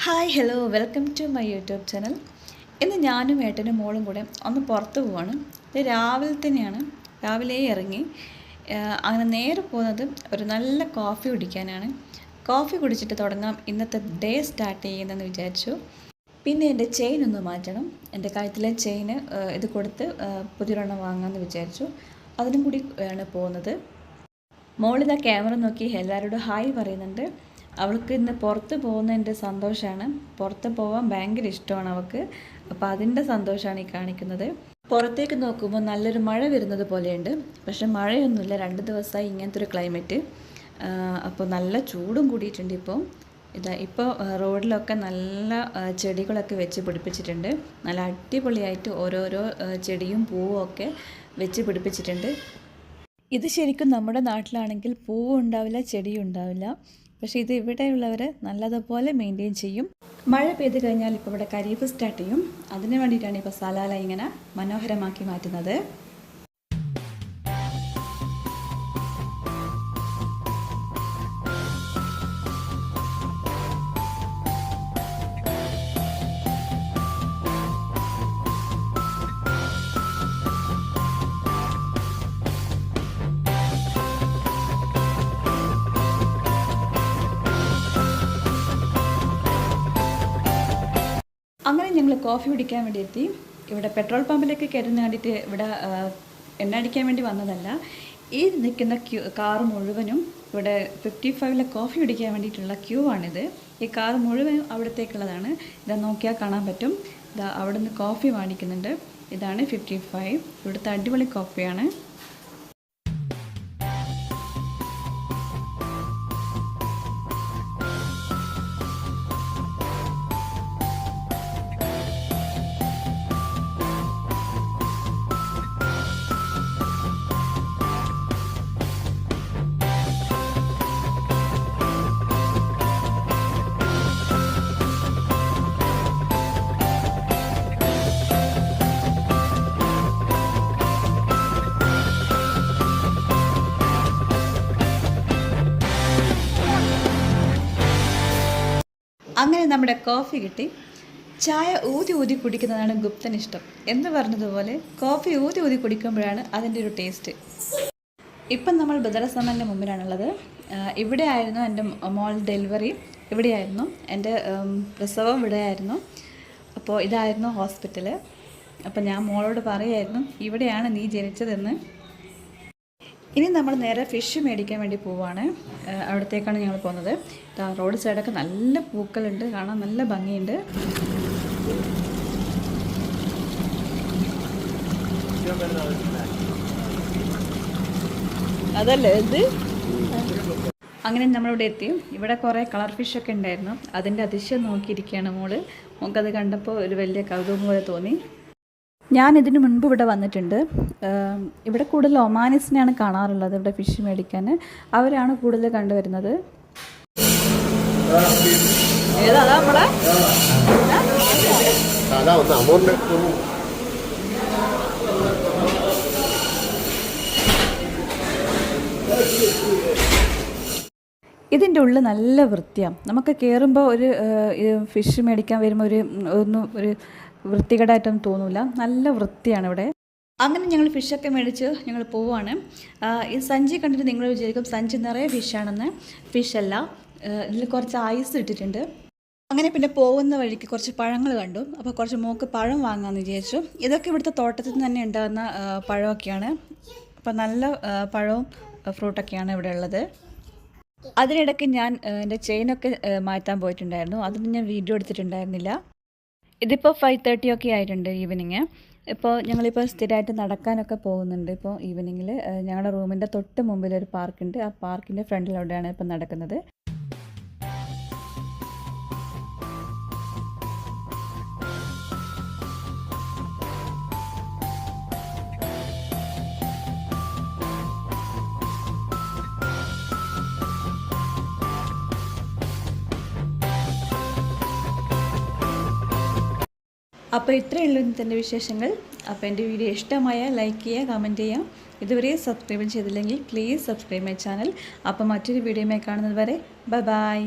Hi hello welcome to my YouTube channel. ഇന്ന് ഞാനും ഏട്ടനും മോളും കൂടെ ഒന്ന് പുറത്ത് പോവാണ്. ഇത് രാവിലെ തന്നെയാണ്, രാവിലെ ഇറങ്ങി. അങ്ങനെ നേരെ പോകുന്നത് ഒരു നല്ല കോഫി കുടിക്കാനാണ്. കോഫി കുടിച്ചിട്ട് തുടങ്ങാം ഇന്നത്തെ ഡേ സ്റ്റാർട്ട് ചെയ്യുന്നതെന്ന് വിചാരിച്ചു. പിന്നെ എൻ്റെ ചെയിൻ ഒന്ന് മാറ്റണം. എൻ്റെ കഴുത്തിലെ ചെയിന് ഇത് കൊടുത്ത് പുതിയൊരെണ്ണം വാങ്ങാമെന്ന് വിചാരിച്ചു. അതിനും കൂടി ആണ് പോകുന്നത്. മോളിതാ ക്യാമറ നോക്കി എല്ലാവരോടും ഹായ് പറയുന്നുണ്ട്. അവൾക്ക് ഇന്ന് പുറത്ത് പോകുന്നതിൻ്റെ സന്തോഷമാണ്. പുറത്ത് പോകാൻ ഭയങ്കര ഇഷ്ടമാണ് അവൾക്ക്. അപ്പോൾ അതിൻ്റെ സന്തോഷമാണ് ഈ കാണിക്കുന്നത്. പുറത്തേക്ക് നോക്കുമ്പോൾ നല്ലൊരു മഴ വരുന്നത് പോലെയുണ്ട്. പക്ഷെ മഴയൊന്നുമില്ല, 2 ദിവസമായി ഇങ്ങനത്തെ ഒരു ക്ലൈമറ്റ്. അപ്പോൾ നല്ല ചൂടും കൂടിയിട്ടുണ്ട്. ഇപ്പോൾ റോഡിലൊക്കെ നല്ല ചെടികളൊക്കെ വെച്ച് പിടിപ്പിച്ചിട്ടുണ്ട്. നല്ല അടിപൊളിയായിട്ട് ഓരോരോ ചെടിയും പൂവും ഒക്കെ വെച്ച് പിടിപ്പിച്ചിട്ടുണ്ട്. ഇത് ശരിക്കും നമ്മുടെ നാട്ടിലാണെങ്കിൽ പൂവും ഉണ്ടാവില്ല, ചെടിയും ഉണ്ടാവില്ല. പക്ഷേ ഇത് ഇവിടെയുള്ളവർ നല്ലതുപോലെ മെയിൻറ്റെയിൻ ചെയ്യും. മഴ പെയ്ത് കഴിഞ്ഞാൽ ഇപ്പോൾ ഇവിടെ ഖരീഫ് സ്റ്റാർട്ട് ചെയ്യും. അതിന് വേണ്ടിയിട്ടാണ് ഇപ്പോൾ സലാല ഇങ്ങനെ മനോഹരമാക്കി മാറ്റുന്നത്. അങ്ങനെ ഞങ്ങൾ കോഫി കുടിക്കാൻ വേണ്ടി എത്തി. ഇവിടെ പെട്രോൾ പമ്പിലേക്ക് കയറുന്ന വേണ്ടിയിട്ട് ഇവിടെ എണ്ണ അടിക്കാൻ വേണ്ടി വന്നതല്ല. ഈ നിൽക്കുന്ന കാറ് മുഴുവനും ഇവിടെ 55-ലെ കോഫി കുടിക്കാൻ വേണ്ടിയിട്ടുള്ള ക്യൂ ആണിത്. ഈ കാറ് മുഴുവനും അവിടത്തേക്കുള്ളതാണ്. ഇതാ നോക്കിയാൽ കാണാൻ പറ്റും. ഇതാ അവിടെ നിന്ന് കോഫി വാങ്ങിക്കുന്നുണ്ട്. ഇതാണ് 55. ഇവിടുത്തെ അടിപൊളി കോഫിയാണ്. അങ്ങനെ നമ്മുടെ കോഫി കിട്ടി. ചായ ഊതി ഊതി കുടിക്കുന്നതാണ് ഗുപ്തന് ഇഷ്ടം എന്ന് പറഞ്ഞതുപോലെ കോഫി ഊതി ഊതി കുടിക്കുമ്പോഴാണ് അതിൻ്റെ ഒരു ടേസ്റ്റ്. ഇപ്പം നമ്മൾ ബദറസമൻ്റെ മുമ്പിലാണുള്ളത്. ഇവിടെ ആയിരുന്നു എൻ്റെ മോൾ ഡെലിവറി, ഇവിടെയായിരുന്നു എൻ്റെ പ്രസവം, ഇവിടെയായിരുന്നു. അപ്പോൾ ഇതായിരുന്നു ഹോസ്പിറ്റൽ. അപ്പോൾ ഞാൻ മോളോട് പറയായിരുന്നു ഇവിടെയാണ് നീ ജനിച്ചതെന്ന്. ഇനി നമ്മൾ നേരെ ഫിഷ് മേടിക്കാൻ വേണ്ടി പോവുകയാണ്. അവിടത്തേക്കാണ് ഞങ്ങൾ പോകുന്നത്. റോഡ് സൈഡൊക്കെ നല്ല പൂക്കളുണ്ട്, കാണാൻ നല്ല ഭംഗിയുണ്ട്. അതല്ലേ ഇത്. അങ്ങനെ നമ്മളിവിടെ എത്തി. ഇവിടെ കുറേ കളർ ഫിഷൊക്കെ ഉണ്ടായിരുന്നു. അതിൻ്റെ അതിശയം നോക്കിയിരിക്കുകയാണ് മോള്. നമുക്കത് കണ്ടപ്പോൾ ഒരു വലിയ കൗതുകം പോലെ തോന്നി. ഞാൻ ഇതിനു മുൻപ് ഇവിടെ വന്നിട്ടുണ്ട്. ഇവിടെ കൂടുതൽ ഒമാനിസിനെയാണ് കാണാറുള്ളത്. ഇവിടെ ഫിഷ് മേടിക്കാൻ അവരാണ് കൂടുതൽ കണ്ടുവരുന്നത്. ഇതിൻ്റെ ഉള്ളിൽ നല്ല വൃത്തിയാണ്. നമുക്ക് കയറുമ്പോൾ ഒരു ഫിഷ് മേടിക്കാൻ വരുമ്പോൾ ഒരു വൃത്തികേടായിട്ടൊന്നും തോന്നില്ല. നല്ല വൃത്തിയാണ് ഇവിടെ. അങ്ങനെ ഞങ്ങൾ ഫിഷൊക്കെ മേടിച്ച് ഞങ്ങൾ പോവുകയാണ്. ഈ സഞ്ചി കണ്ടിട്ട് നിങ്ങൾ വിചാരിക്കും സഞ്ചി നിറയെ ഫിഷാണെന്ന്. ഫിഷല്ല, ഇതിൽ കുറച്ച് ഐസ് ഇട്ടിട്ടുണ്ട്. അങ്ങനെ പിന്നെ പോകുന്ന വഴിക്ക് കുറച്ച് പഴങ്ങൾ കണ്ടു. അപ്പോൾ കുറച്ച് മോക്ക് പഴം വാങ്ങാമെന്ന് വിചാരിച്ചു. ഇതൊക്കെ ഇവിടുത്തെ തോട്ടത്തിൽ നിന്ന് തന്നെ ഉണ്ടാകുന്ന പഴമൊക്കെയാണ്. അപ്പോൾ നല്ല പഴവും ഫ്രൂട്ടൊക്കെയാണ് ഇവിടെ ഉള്ളത്. അതിനിടയ്ക്ക് ഞാൻ എൻ്റെ ചെയിനൊക്കെ മാറ്റാൻ പോയിട്ടുണ്ടായിരുന്നു. അതൊന്നും ഞാൻ വീഡിയോ എടുത്തിട്ടുണ്ടായിരുന്നില്ല. ഇതിപ്പോൾ 5:30 ഒക്കെ ആയിട്ടുണ്ട് ഈവനിങ്. ഇപ്പോൾ ഞങ്ങളിപ്പോൾ സ്ഥിരമായിട്ട് നടക്കാനൊക്കെ പോകുന്നുണ്ട്. ഇപ്പോൾ ഈവനിങ്ങിൽ ഞങ്ങളുടെ റൂമിൻ്റെ തൊട്ട് മുമ്പിലൊരു പാർക്കുണ്ട്. ആ പാർക്കിൻ്റെ ഫ്രണ്ടിലൂടെയാണ് ഇപ്പോൾ നടക്കുന്നത്. അപ്പോൾ ഇത്രയേ ഉള്ളൂ ഇന്നത്തെ എൻ്റെ വിശേഷങ്ങൾ. അപ്പോൾ എൻ്റെ വീഡിയോ ഇഷ്ടമായാൽ ലൈക്ക് ചെയ്യുക, കമൻറ്റ് ചെയ്യുക. ഇതുവരെ സബ്സ്ക്രൈബ് ചെയ്തില്ലെങ്കിൽ പ്ലീസ് സബ്സ്ക്രൈബ് മൈ ചാനൽ. അപ്പോൾ മറ്റൊരു വീഡിയോയുമായി കാണുന്നത് വരെ ബൈ ബൈ.